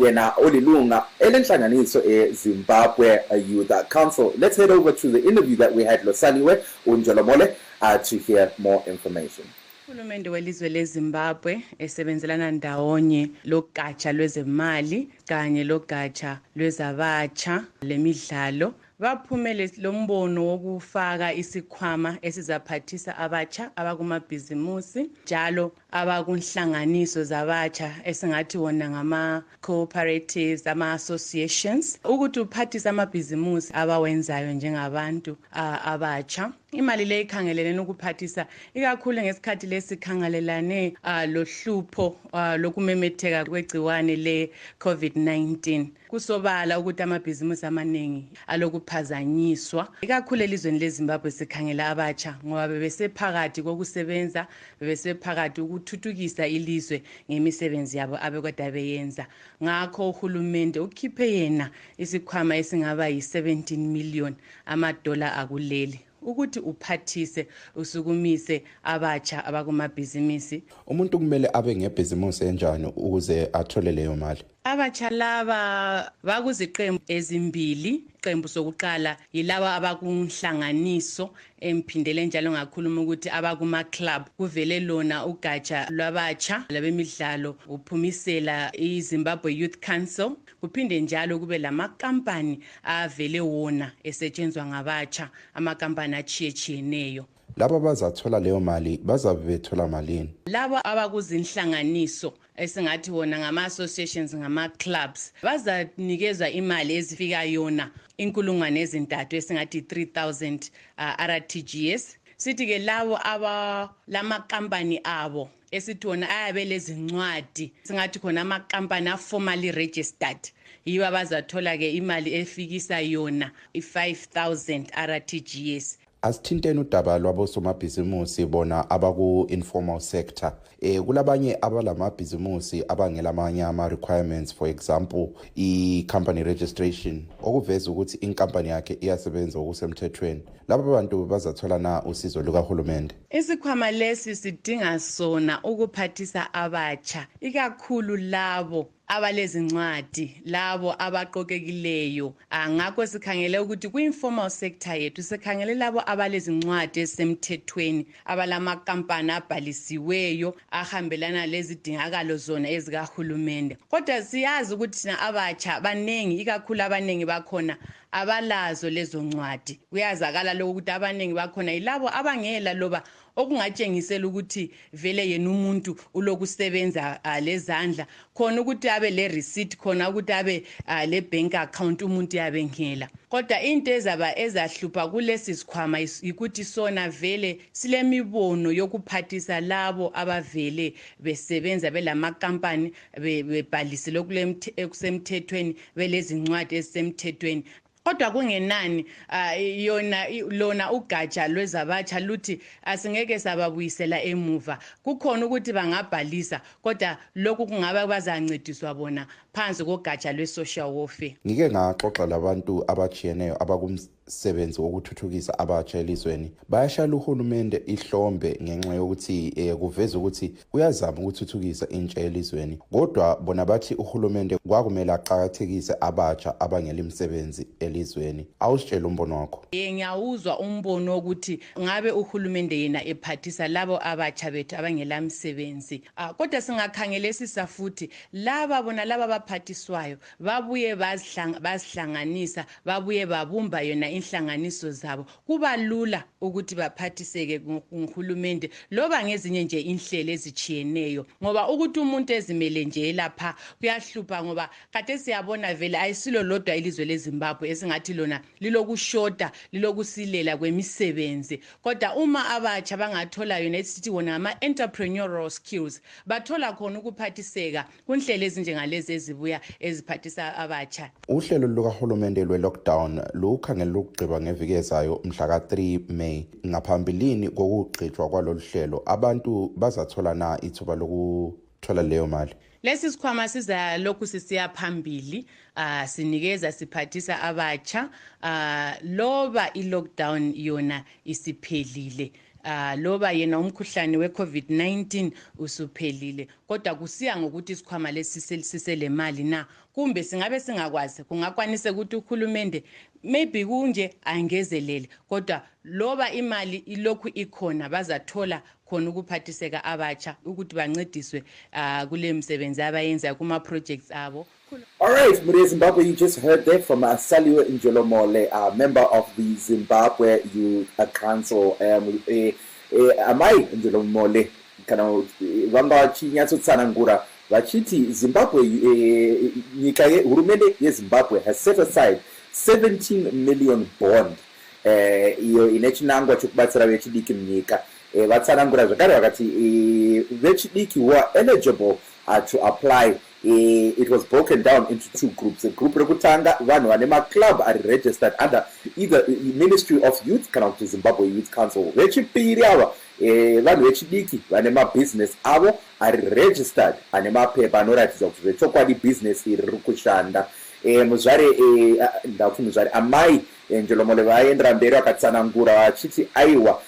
yena olilunga elenhlanganiso Zimbabwe Youth Council. Let's head over to the interview that we had loSaliwe Njolomole to hear more information. Uhulumende welizwe leZimbabwe esebenzelana ndawonye logatsha lwezemali kanye logatsha lwezabatsha lemidlalo baphumele lombono wokufaka isikhwama esizaphathisa abatsha abakumabhizimusi njalo abakunhlanganiso zabatsha esingathi wona ngama cooperatives, ama associations, ukuthi uphathise amabhizimusi abawenzayo njengabantu abatsha. Imali le ikhangelelene ukuphathisa ikakhulu ngesikhathi lesikhangelelane lohlupho lokumemetheka kwegciwane le COVID-19. Kusobala ukuthi amabhizimusi amaningi alokuphazanyiswa ikakhulu elizweni leZimbabwe sikhangela abatsha ngoba bebesephakathi kokusebenza, bebesephakathi ukuthuthukisa ilizwe ngemisebenzi yabo abekade beyenza. Ngakho uhulumende ukhiphe yena isikhwama esingaba yi-17 million amadola akuleli ukuthi uphathise usukumise abatsha abakumabhizimusi. Umuntu kumele abe ngebhizimusi enjani ukuze athole leyo mali? Abatsha laba bakuziqembu ezimbili. Iqembu sokuqala yilaba abakunhlanganiso emphindele njalo ngakhuluma ukuthi abakuma club. Kuvele lona ugatsha lwabatsha labemidlalo uphumisela iZimbabwe Youth Council. Kuphinde njalo kube lamakampani avele wona esetshenzwa ngabatsha, amakampani achiyechiyeneyo. laba bazathola leyo mali bazabe bethola malini? Laba abakuzinhlanganiso esingathi wona ngama-associations ngama-clubs bazanikezwa imali ezifika yona 3,000 esingathi 3,000 RTGS. Sithi-ke labo lamakhampani abo esithi wona ayabe lezincwadi singathi khona amakampani formally registered yibo abazathola-ke imali efikisa yona 5,000 RTGS. Asithinteni udaba lwabosomabhizimusi bona abaku-informal sector. Kulabanye abalamabhizimusi abangelamanye ama-requirements, for example, i-company registration, okuveza ukuthi inkampani yakhe iyasebenza okusemthethweni. Laba bantu bazathola na usizo lukahulumende? Isikhwama lesi sidinga sona ukuphathisa abatsha, ikakhulu labo abalezincwadi, labo abaqokekileyo. Ngakho sikhangele ukuthi kwi-informal sector yethu sikhangele labo abalezincwadi ezisemthethweni, abalamaKampani abhalisiweyo ahambelana lezidingakalo zona ezikahulumende. Kodwa siyazi ukuthi thina abatsha banengi, ikakhulu abanengi bakhona abalazo lezo ncwadi. Kuyazakala lokho ukuthi abanengi bakhona yilabo abangela loba okungatshengisela ukuthi vele yena umuntu ulokusebenza lezandla, khona ukuthi abe le receipt, khona ukuthi abe le bank account umuntu yabe ngela. Kodwa into ezahlupha kulesi sikhwama ukuthi sona vele silemibono yokuphathisa labo abavele besebenza belamakhampani bebhalisile kusemthethweni belezincwadi ezisemthethweni. Kodwa kungenani lona ugatsha lwezabatsha luthi asingeke sababuyisela emuva. Kukhona ukuthi bangabhalisa, kodwa lokhu kungaba bazancediswa bona phansi kogatsha lwe-social warfare. Ngike ngaxoxa labantu abajiyeneyo abakumsebenzi wokuthuthukisa abatsha elizweni. Bayashala uhulumende ihlombe ngenxa yokuthi kuveza ukuthi uyazama ukuthuthukisa intsha elizweni. Kodwa bona bathi uhulumende kwakumele aqakathekise abatsha abangela imisebenzi elizweni. Awusitshela umbono wakho. Ngiyawuzwa umbono ukuthi ngabe uhulumende yena ephathisa labo abatsha bethu abangela imisebenzi. Kodwa singakhangelesisa futhi laba abaphathiswayo babuye bazihlanganisa, babuye babumba yona inhlanganiso zabo. Kuba lula ukuthi baphathiseke nguhulumende loba ngezinye nje inhlelo ezichiyeneyo, ngoba ukuthi umuntu ezimele nje lapha kuyahlupha, ngoba kade siyabona vele ayisilo lodwa ilizwe leZimbabwe esingathi lona lilokushota lilokusilela kwemisebenzi. Kodwa uma abatsha bangathola yona esithi wona ama-entrepreneurial skills, bathola khona ukuphathiseka kunhlelo ezinjengalezi ezibuya eziphathisa abatsha. Uhlelo lukahulumende lwe-lockdown lukhangelele ukugqiba ngeviki ezayo mhla ka-3 May. Ngaphambilini kokugqitshwa kwalolu hlelo abantu bazathola na ithuba lokuthola leyo mali? Lesi sikhwama siza lokhu sisiya phambili, sinikeza siphathisa abatsha loba i-lockdown yona isiphelile. Loba yena umkhuhlane we-COVID-19 usuphelile, kodwa kusiya ngokuthi isikhwama lesi sisele mali na, kumbe singabe singakwazi kungakwanise ukuthi uhulumende maybe kunje angezelele, kodwa loba imali ilokhu ikhona bazathola khona ukuphathiseka abatsha ukuthi bancediswe kule msebenzi abayenza kuma projects abo. All right, Mude Zimbabwe, you just heard there from Saliwe Njolomole, member of the Zimbabwe Youth Council. Amai Njolomole, kana vanga chinyatsotsana vachiti Zimbabwe, nyika hurumende yeZimbabwe has set aside 17 million bond iyo inechinangwa chokubatsira vechidiki munyika. Vatsanangura zvakare vakati vechidiki were eligible to apply. It was broken down into two groups. A group rekutanga vanhu vane maclub are registered under either Ministry of Youth kana kuti Zimbabwe Youth Council. Vechipiri ava vanhu vechidiki vane mabusiness avo are registered ane mapepa anoratidza kuti vechokwadi business iri riri kushanda. Muzvare ndauti muzvare amai Njolomole vaendera mberi vakatsanangura vachiti aiwa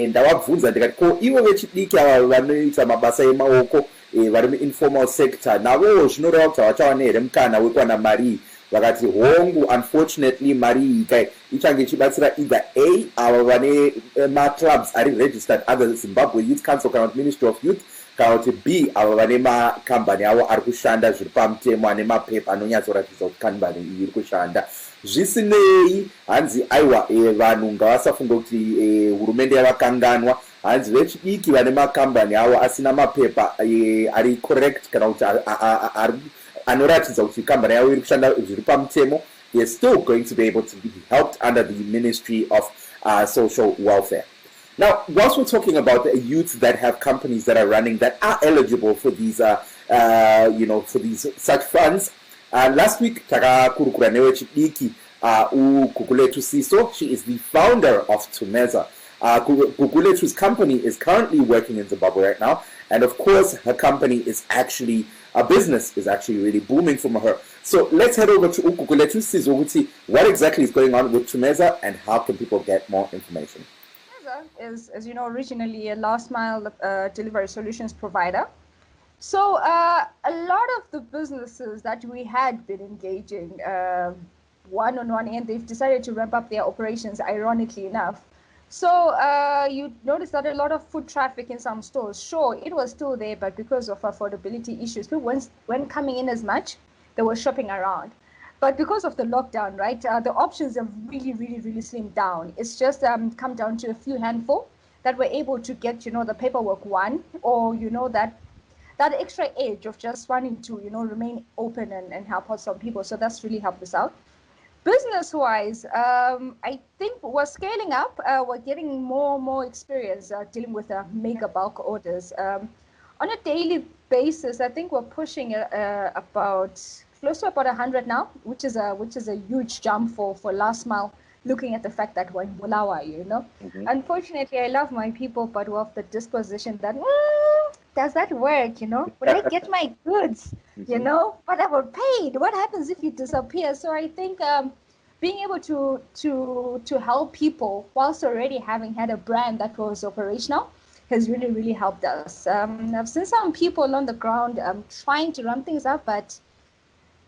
ndavabvunza ndikati ko ivo vechidiki ava vanoita mabasa emaoko vari mu-informal sector navo zvinoreva kuti havachawana here mukana wekuwana mari. Vakati hongu unfortunately mari iyi ichange ichibatsira either A ava vane maclubs ari registered under the Zimbabwe Youth Council kana Ministry of Youth, kana kuti B ava vane makambani avo ari kushanda zviri pamutemo ane mapepa anonyatsoratidza kuti kambani iyi iri kushanda. Zvisinei hanzi aiwa vanhu ngavasafunga kuti hurumende yavakanganwa. Hanzi vechidiki vane makambani avo asina mapepa ari correct kana kuti anoratidza kuti kambani yavo iri kushanda zviri pamutemo, they're still going to be able to be helped under the Ministry of Social Welfare. Now, whilst we're talking about the youths that have companies that are running that are eligible for these, for these such funds, last week takakurukura newechidiki uGugulethu Siso. She is the founder of Tumeza. Gugulethu's company is currently working in Zimbabwe right now, and of course, her company is actually a business is actually really booming for her. So let's head over to Gugulethu Siso. What exactly is going on with Tumeza, and how can people get more information? Is, as you know, originally a last mile delivery solutions provider. So a lot of the businesses that we had been engaging one-on-one, and they've decided to ramp up their operations, ironically enough. So you notice that a lot of foot traffic in some stores, sure, it was still there, but because of affordability issues, people weren't coming in as much, they were shopping around. But because of the lockdown, right, the options have really, really, really slimmed down. It's just come down to a few handful that were able to get, the paperwork one, or, that extra edge of just wanting to, remain open and help out some people. So that's really helped us out. Business-wise, I think we're scaling up. We're getting more and more experience dealing with mega bulk orders. On a daily basis, I think we're pushing about close to about 100 now, which is a huge jump for last mile, looking at the fact that we're in Bulawayo, Mm-hmm. Unfortunately, I love my people, but we're of the disposition that, does that work, Will I get my goods, mm-hmm. But I were paid. What happens if you disappear? So I think being able to help people whilst already having had a brand that was operational has really, really helped us. I've seen some people on the ground trying to run things up, but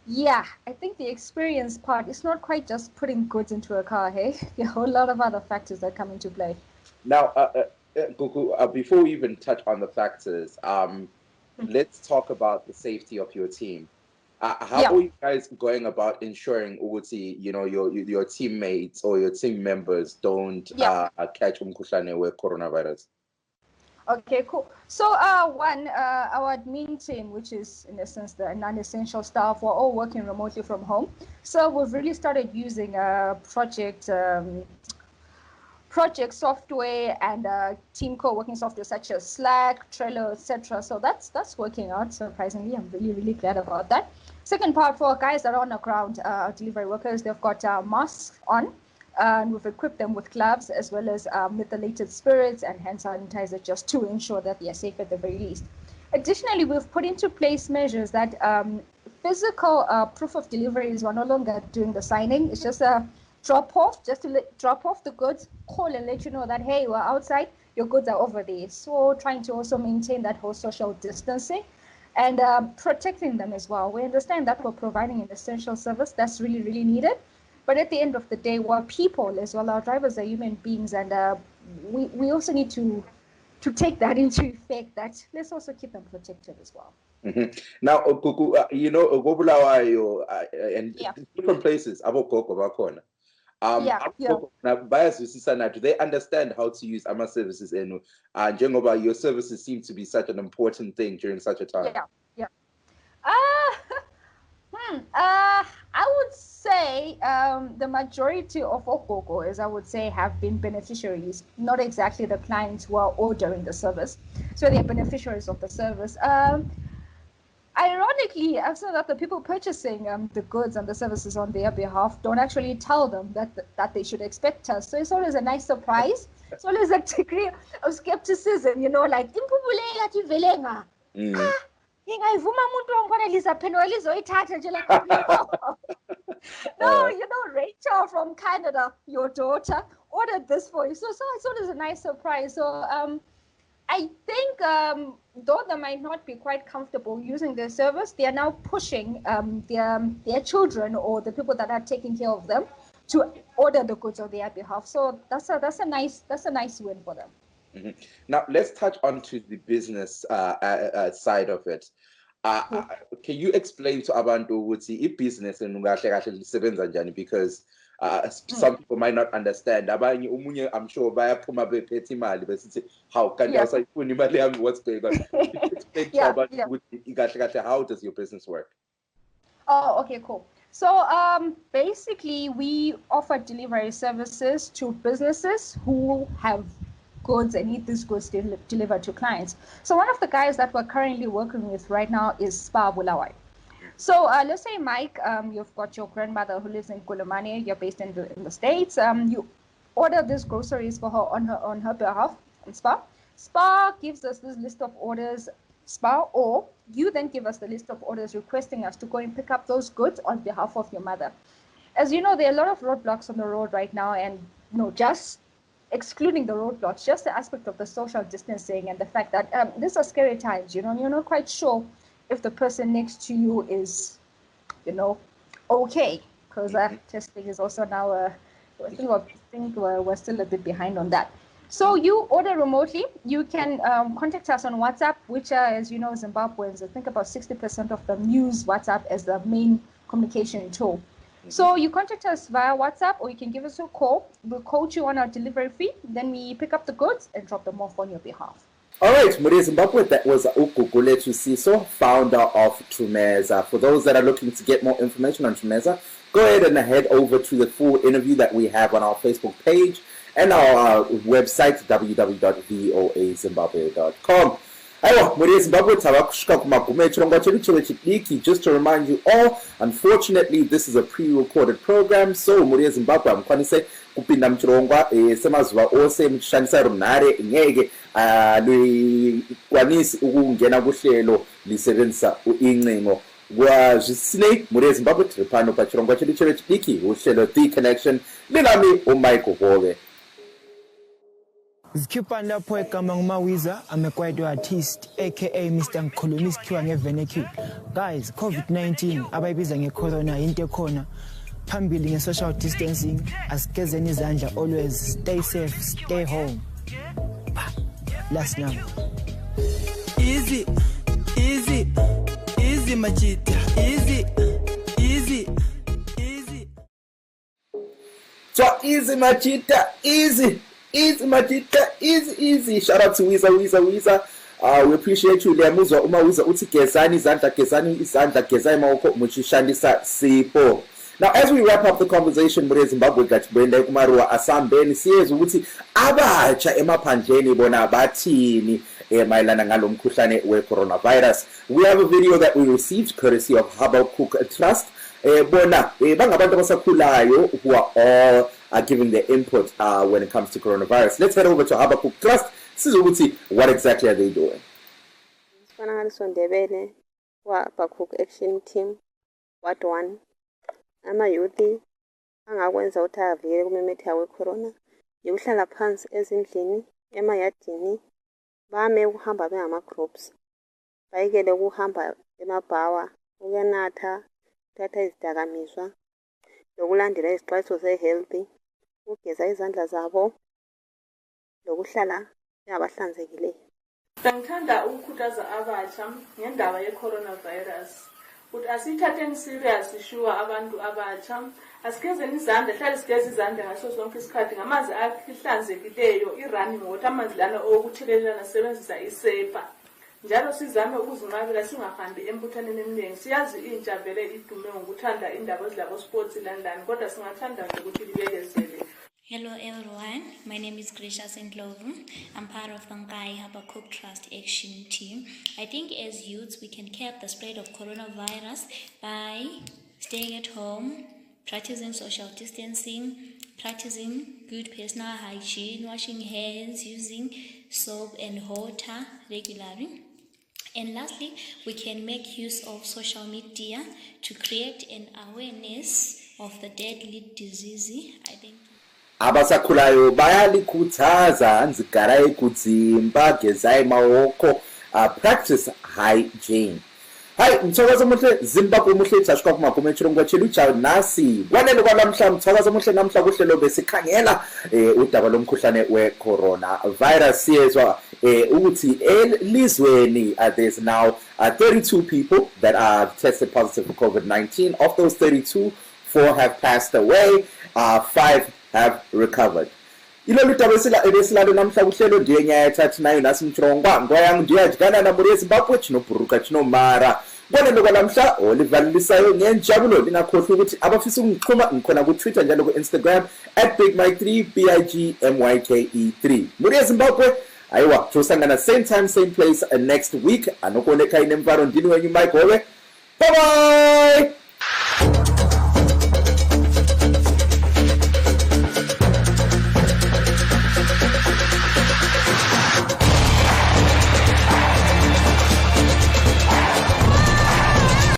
yeah, I think the experience part is not quite just putting goods into a car, hey? There are a whole lot of other factors that come into play. Now, Gugu, before we even touch on the factors, let's talk about the safety of your team. How are you guys going about ensuring, your teammates or your team members don't catch umkhuhlane with coronavirus? Okay, cool. So one, our admin team, which is in essence the non-essential staff, we're all working remotely from home. So we've really started using project software and team co-working software such as Slack, Trello, etc. So that's working out surprisingly. I'm really, really glad about that. Second part, for guys that are on the ground, delivery workers, they've got masks on. And we've equipped them with gloves as well as methylated spirits and hand sanitizer just to ensure that they are safe at the very least. Additionally, we've put into place measures that physical proof of delivery is we're no longer doing the signing. It's just a drop off, just to drop off the goods, call and let you know that, hey, we're outside, your goods are over there. So trying to also maintain that whole social distancing and protecting them as well. We understand that we're providing an essential service that's really, really needed. But at the end of the day, we're people as well. Our drivers are human beings, and we also need to take that into effect. That let's also keep them protected as well. Mm-hmm. Now, Gugu, Bulawayo and different places, abokoko bakhona. Do they understand how to use AMA services? And njengoba your services seem to be such an important thing during such a time. I would say the majority of Okoko, I would say, have been beneficiaries, not exactly the clients who are ordering the service. So they're beneficiaries of the service. Ironically, I've seen that the people purchasing the goods and the services on their behalf don't actually tell them that they should expect us. So it's always a nice surprise. It's always a degree of skepticism, like, no, Rachel from Canada, your daughter, ordered this for you. So I thought it was a nice surprise. So I think though they might not be quite comfortable using their service, they are now pushing their children or the people that are taking care of them to order the goods on their behalf. So that's a nice win for them. Now, let's touch on to the business side of it. Can you explain to abantu ukuthi business kahle kahle lisebenza njani, because some people might not understand. Abanye umunye, I'm sure bayaphuma bephethe imali besithi how kanti awusayifuni imali yami, what's going on? Explain to abantu ukuthi kahle kahle how does your business work? Oh, okay, cool. So basically, we offer delivery services to businesses who have goods and need these goods delivered to clients. So one of the guys that we're currently working with right now is Spa Bulawai. So let's say, Mike, you've got your grandmother who lives in Kulumane, you're based in the States. You order these groceries for her on her behalf on Spa. Spa gives us this list of orders, Spa, or you then give us the list of orders requesting us to go and pick up those goods on behalf of your mother. As you know, there are a lot of roadblocks on the road right now, and just excluding the roadblocks, just the aspect of the social distancing and the fact that these are scary times, you're not quite sure if the person next to you is, okay, because testing is also now, I think we're still a bit behind on that. So you order remotely, you can contact us on WhatsApp, which as you know, Zimbabweans, I think about 60% of them use WhatsApp as the main communication tool. So you contact us via WhatsApp, or you can give us a call. We'll quote you on our delivery fee. Then we pick up the goods and drop them off on your behalf. All right, Muria Zimbabwe, that was Ukuguletu Siso, founder of Tumeza. For those that are looking to get more information on Tumeza, go ahead and head over to the full interview that we have on our Facebook page and our website, www.voazimbabwe.com. Just to remind you all, unfortunately, this is a pre-recorded program, so Muria Zimbabwe, I'm going to say, kupinda Muchirongwa, semazuva ose mchishandisa runare ngeke kwanisi ukungena kuhlelo lisebenzisa uincingo kwazvisine Muria Zimbabwe tiri pano pachirongwa chedu chechidiki uhlelo The Connection linami uMichael Hove. Zikhipha lapho egama ngumawiza, I'm a quiet artist aka Mr. Ngikhuluma isikhiwa ngevernacular. Guys, COVID-19 abayibiza ngecorona into ekhona. Phambili nge-social distancing, asigezeni izandla always, stay safe, stay home. Last now. Easy machita, easy. So easy machita, easy machita, easy. Shout out to Wiza. We appreciate you. Liyamuzwa umawiza uthi gezani izandla, gezani mawoko muchishandisa sipo. Now, as we wrap up the conversation, Muria Zimbabwe gatibwenda kumaruwa asambeni siyeza ukuthi abatsha emaphandleni bona bathini mayelana ngalo mkhuhlane we-coronavirus. We have a video that we received courtesy of Habakkuk Trust. Bona bangabantu abasakhulayo who are all giving their input when it comes to coronavirus. Let's head over to Habakkuk Trust. Sizokuthi, what exactly are they doing? Habakkuk Action Team, What 1. Ama-youth angakwenza ukuthi avikele kumemetheka we-corona yikuhlala phansi ezindlini emayadini, bame ukuhamba bengama-groups, bayekele ukuhamba emabhawa, ukunatha, ukuthatha izidakamizwa, nokulandela izixwayiso ze-healthy, ukugeza izandla zabo, nokuhlala bengabahlanzekileyo. Bengithanda ukukhuthaza abatsha ngendaba ye-coronavirus. Ukuthi asithatheni serious sure abantu abatsha, asigezeni izandla, hlale sigeze izandla ngaso sonke isikhathi ngamanzi ahlanzekileyo, i-running water, amanzi lana okuthelelana sebenzisa isepa. Njalo sizame ukuzinqabela singahambi embuthaneni eminingi. Siyazi intsha vele idume ngokuthanda indaba ezilabo sports landani, kodwa singathanda nje ukuthi libekezele. Hello everyone, my name is Gracious Ndlovu. I'm part of Bankai Habakkuk Trust Action Team. I think as youths we can curb the spread of coronavirus by staying at home, practicing social distancing, practicing good personal hygiene, washing hands, using soap and water regularly. And lastly, we can make use of social media to create an awareness of the deadly disease. I think abasakhulayo bayalikhuthaza nzigarayi kudzimba gezai maoko practice hygiene. Hayi mthokozo omuhle Zimbabwe muhle thashika kumagume Muchirongwa chelu cha nasi kwanele kwalamhla mthokozo omuhle namhla kuhlelo besikhangela udaba lomkhuhlane weCoronavirus siyezwa ukuthi elizweni there's now 32 people that are tested positive for COVID-19. Of those 32, 4 have passed away, 5 have recovered. Ilolu daba ebesilalo namhla kuhlelo ndiye nyaya thathi nayo nasi Muchirongwa ngoyang ndiyadikana na muri eZimbabwe chinobhuruka chinomara kwanele kwalamhla olivalisayo ngenjabulo lingakhohlwa ukuthi abafisa ukungixhuma ngikhona ku Twitter njalo ku Instagram @bigmike3 BIGMYKE3 muri eZimbabwe ayiwa josangana same time same place next week anokoneka inemvaro ndini wenyu Mike Hove. Bye bye.